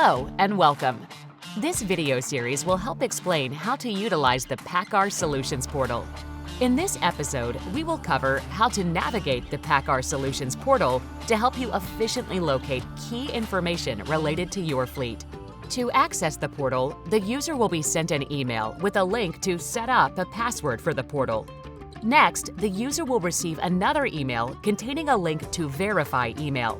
Hello and welcome. This video series will help explain how to utilize the PACCAR Solutions Portal. In this episode, we will cover how to navigate the PACCAR Solutions Portal to help you efficiently locate key information related to your fleet. To access the portal, the user will be sent an email with a link to set up a password for the portal. Next, the user will receive another email containing a link to verify email.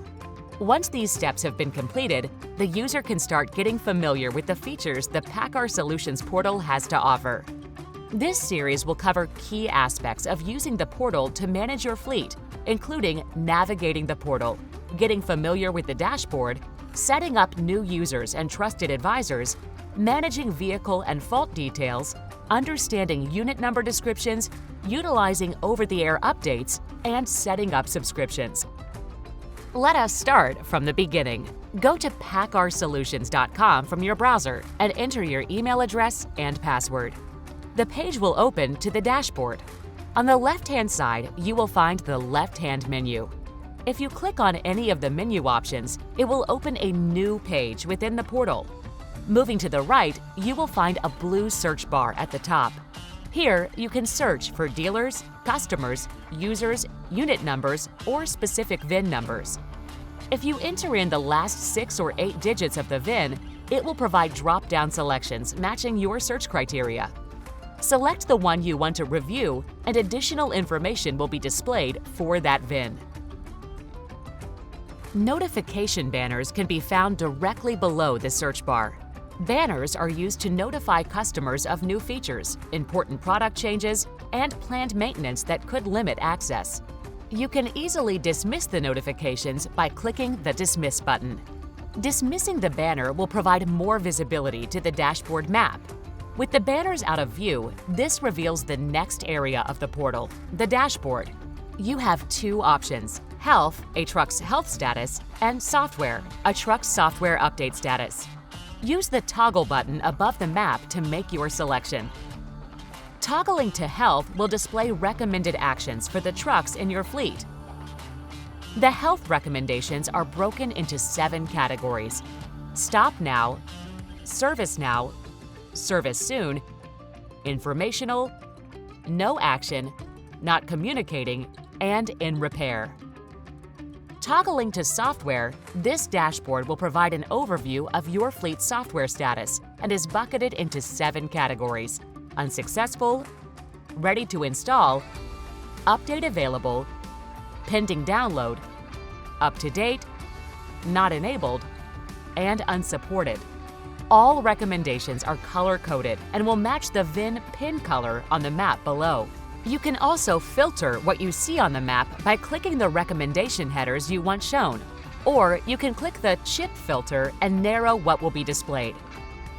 Once these steps have been completed, the user can start getting familiar with the features the PACCAR Solutions Portal has to offer. This series will cover key aspects of using the portal to manage your fleet, including navigating the portal, getting familiar with the dashboard, setting up new users and trusted advisors, managing vehicle and fault details, understanding unit number descriptions, utilizing over-the-air updates, and setting up subscriptions. Let us start from the beginning. Go to PACCARSolutions.com from your browser and enter your email address and password. The page will open to the dashboard. On the left-hand side, you will find the left-hand menu. If you click on any of the menu options, it will open a new page within the portal. Moving to the right, you will find a blue search bar at the top. Here, you can search for dealers, customers, users, unit numbers, or specific VIN numbers. If you enter in the last 6 or 8 digits of the VIN, it will provide drop-down selections matching your search criteria. Select the one you want to review, and additional information will be displayed for that VIN. Notification banners can be found directly below the search bar. Banners are used to notify customers of new features, important product changes, and planned maintenance that could limit access. You can easily dismiss the notifications by clicking the Dismiss button. Dismissing the banner will provide more visibility to the dashboard map. With the banners out of view, this reveals the next area of the portal, the dashboard. You have 2 options: Health, a truck's health status, and Software, a truck's software update status. Use the toggle button above the map to make your selection. Toggling to Health will display recommended actions for the trucks in your fleet. The health recommendations are broken into 7 categories: Stop Now, Service Now, Service Soon, Informational, No Action, Not Communicating, and In Repair. Toggling to Software, this dashboard will provide an overview of your fleet's software status and is bucketed into 7 categories: Unsuccessful, Ready to Install, Update Available, Pending Download, Up to Date, Not Enabled, and Unsupported. All recommendations are color-coded and will match the VIN pin color on the map below. You can also filter what you see on the map by clicking the recommendation headers you want shown, or you can click the chip filter and narrow what will be displayed.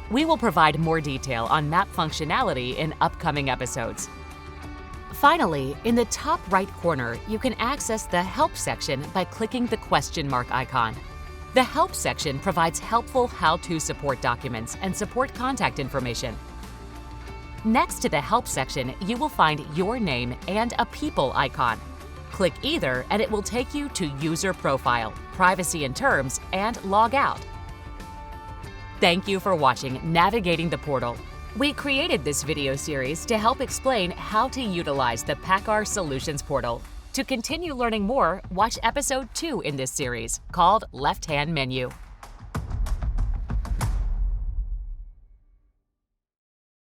We will provide more detail on map functionality in upcoming episodes. Finally, in the top right corner, you can access the Help section by clicking the question mark icon. The Help section provides helpful how-to support documents and support contact information. Next to the Help section, you will find your name and a People icon. Click either and it will take you to User Profile, Privacy and Terms, and Log Out. Thank you for watching Navigating the Portal. We created this video series to help explain how to utilize the PACCAR Solutions Portal. To continue learning more, watch episode 2 in this series called Left-Hand Menu.